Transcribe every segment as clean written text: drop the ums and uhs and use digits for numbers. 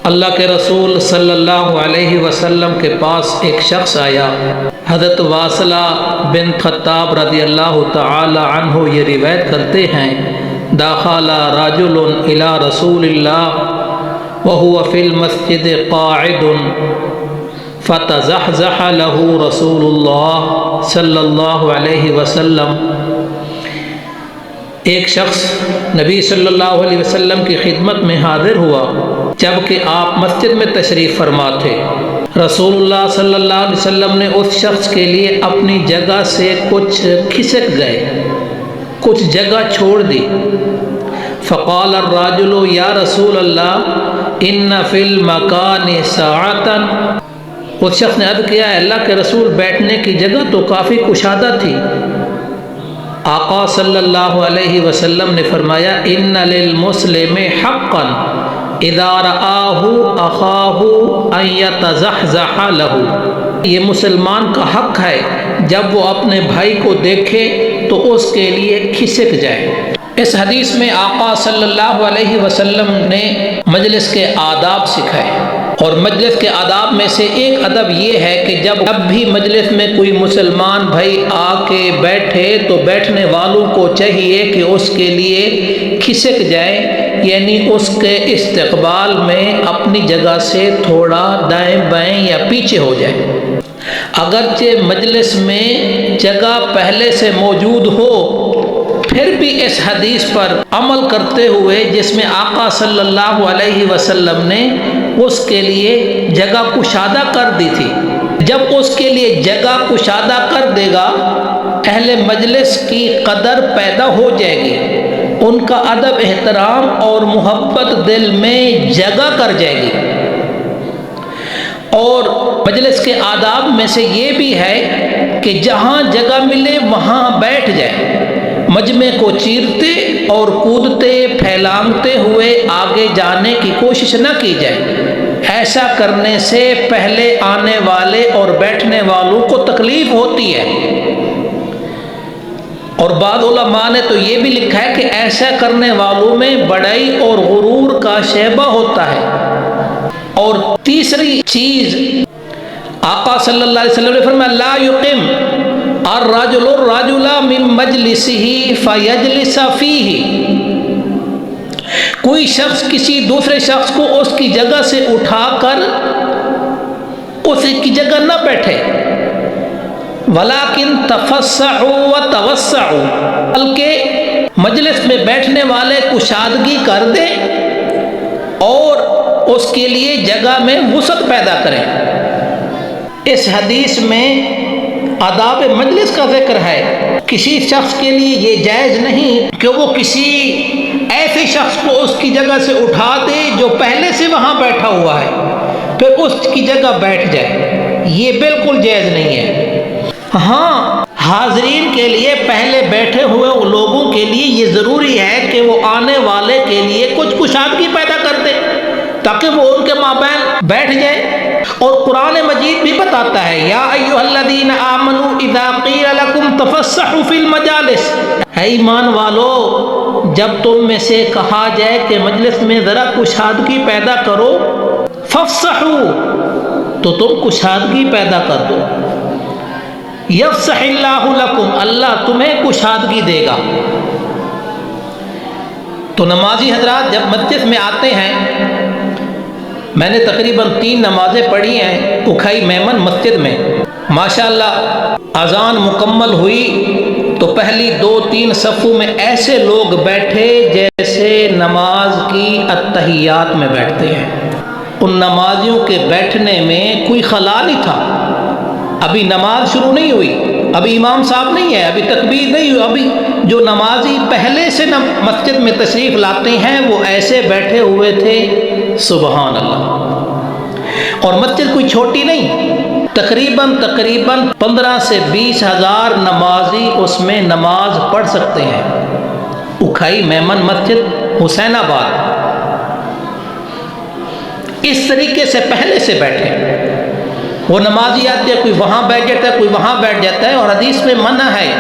اللہ کے رسول صلی اللہ علیہ وسلم کے پاس ایک شخص آیا۔ حضرت واصلہ بن خطاب رضی اللہ تعالی عنہ یہ روایت کرتے ہیں، دخل رجل الی رسول اللہ وهو فی المسجد قاعد فتزحزح له رسول اللہ صلی اللہ علیہ وسلم۔ ایک شخص نبی صلی اللہ علیہ وسلم کی خدمت میں حاضر ہوا جبکہ آپ مسجد میں تشریف فرما تھے۔ رسول اللہ صلی اللہ علیہ وسلم نے اس شخص کے لیے اپنی جگہ سے کچھ کھسک گئے، کچھ جگہ چھوڑ دی۔ فقال الراجل یا رسول اللہ ان فی المکان ساعتا۔ اس شخص نے عرض کیا ہے اللہ کے رسول بیٹھنے کی جگہ تو کافی کشادہ تھی۔ آقا صلی اللہ علیہ وسلم نے فرمایا ان للمسلم حقا اذا رآہ اخاہ ان یتزحزح لہ۔ یہ مسلمان کا حق ہے جب وہ اپنے بھائی کو دیکھے تو اس کے لیے کھسک جائے۔ اس حدیث میں آقا صلی اللہ علیہ وسلم نے مجلس کے آداب سکھائے، اور مجلس کے آداب میں سے ایک ادب یہ ہے کہ جب بھی مجلس میں کوئی مسلمان بھائی آ کے بیٹھے تو بیٹھنے والوں کو چاہیے کہ اس کے لیے کھسک جائے، یعنی اس کے استقبال میں اپنی جگہ سے تھوڑا دائیں بائیں یا پیچھے ہو جائے۔ اگرچہ مجلس میں جگہ پہلے سے موجود ہو، پھر بھی اس حدیث پر عمل کرتے ہوئے جس میں آقا صلی اللہ علیہ وسلم نے اس کے لیے جگہ کشادہ کر دی تھی، جب اس کے لیے جگہ کشادہ کر دے گا اہل مجلس کی قدر پیدا ہو جائے گی، ان کا ادب احترام اور محبت دل میں جگہ کر جائے گی۔ اور مجلس کے آداب میں سے یہ بھی ہے کہ جہاں جگہ ملے وہاں بیٹھ جائے، مجمع کو چیرتے اور کودتے پھیلانگتے ہوئے آگے جانے کی کوشش نہ کی جائے۔ ایسا کرنے سے پہلے آنے والے اور بیٹھنے والوں کو تکلیف ہوتی ہے، اور بعض علماء نے تو یہ بھی لکھا ہے کہ ایسا کرنے والوں میں بڑائی اور غرور کا شیبہ ہوتا ہے۔ اور تیسری چیز آقا صلی اللہ علیہ وسلم نے فرمایا لا یقم الرجل الرجل من مجلسه فیجلس فیہ۔ کوئی شخص کسی دوسرے شخص کو اس کی جگہ سے اٹھا کر اس کی جگہ نہ بیٹھے، ولیکن تفسحوا وتوسعوا، بلکہ مجلس میں بیٹھنے والے کشادگی کر دیں اور اس کے لیے جگہ میں وسعت پیدا کریں۔ اس حدیث میں آداب مجلس کا ذکر ہے۔ کسی شخص کے لیے یہ جائز نہیں کہ وہ کسی ایسے شخص کو اس کی جگہ سے اٹھا دے جو پہلے سے وہاں بیٹھا ہوا ہے، پھر اس کی جگہ بیٹھ جائے، یہ بالکل جائز نہیں ہے۔ ہاں، حاضرین کے لیے پہلے بیٹھے ہوئے لوگوں کے لیے یہ ضروری ہے کہ وہ آنے والے کے لیے کچھ کشادگی پیدا کر دے تاکہ وہ ان کے مابین بیٹھ جائے۔ اور قرآن مجید بھی بتاتا ہے یا ایھا الذین آمنوا اذا قیل لکم تفسحوا فی المجالس، اے ایمان والو جب تم میں سے کہا جائے کہ مجلس میں ذرا کشادگی پیدا کرو، فافسحوا تو تم کشادگی پیدا کر دو، یفسح اللہ لکم اللہ تمہیں کشادگی دے گا۔ تو نمازی حضرات جب مسجد میں آتے ہیں، میں نے تقریباً 3 نمازیں پڑھی ہیں اکھائی میمن مسجد میں، ماشاءاللہ اذان مکمل ہوئی تو پہلی 2-3 صفوں میں ایسے لوگ بیٹھے جیسے نماز کی اتحیات میں بیٹھتے ہیں۔ ان نمازیوں کے بیٹھنے میں کوئی خلا نہیں تھا، ابھی نماز شروع نہیں ہوئی، ابھی امام صاحب نہیں ہے، ابھی تکبیر نہیں ہوئی، ابھی جو نمازی پہلے سے مسجد میں تشریف لاتے ہیں وہ ایسے بیٹھے ہوئے تھے، سبحان اللہ۔ اور مسجد کوئی چھوٹی نہیں، تقریباً 15 سے 20 ہزار نمازی اس میں نماز پڑھ سکتے ہیں۔ اکھائی میمن مسجد حسین آباد، اس طریقے سے پہلے سے بیٹھے، وہ نمازی آتے ہیں، کوئی وہاں بیٹھ جاتا ہے، کوئی وہاں بیٹھ جاتا ہے، اور حدیث میں منع ہے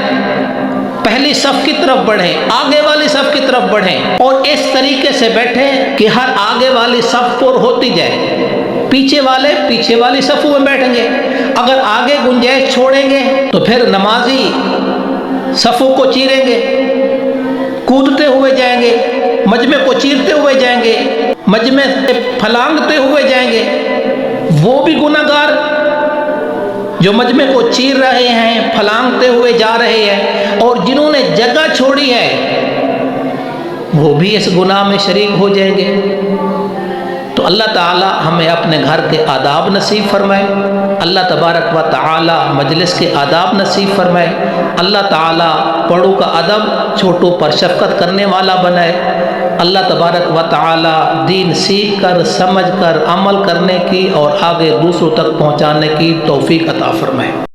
پہلی صف کی طرف بڑھیں، آگے والی صف کی طرف بڑھیں، اور اس طریقے سے بیٹھیں کہ ہر آگے والی صف پر ہوتی جائے، پیچھے والے پیچھے والی صفوں میں بیٹھیں گے۔ اگر آگے گنجائش چھوڑیں گے تو پھر نمازی صفوں کو چیریں گے، کودتے ہوئے جائیں گے، مجمع کو چیرتے ہوئے جائیں گے، مجمع سے پھلانگتے ہوئے جائیں گے۔ وہ بھی گناہ گار جو مجمع کو چیر رہے ہیں، پھلانگتے ہوئے جا رہے ہیں، اور جنہوں نے جگہ چھوڑی ہے وہ بھی اس گناہ میں شریک ہو جائیں گے۔ تو اللہ تعالی ہمیں اپنے گھر کے آداب نصیب فرمائے، اللہ تبارک و تعالی مجلس کے آداب نصیب فرمائے، اللہ تعالی بڑوں کا ادب، چھوٹوں پر شفقت کرنے والا بنائے، اللہ تبارک و تعالی دین سیکھ کر سمجھ کر عمل کرنے کی اور آگے دوسروں تک پہنچانے کی توفیق عطا فرمائے۔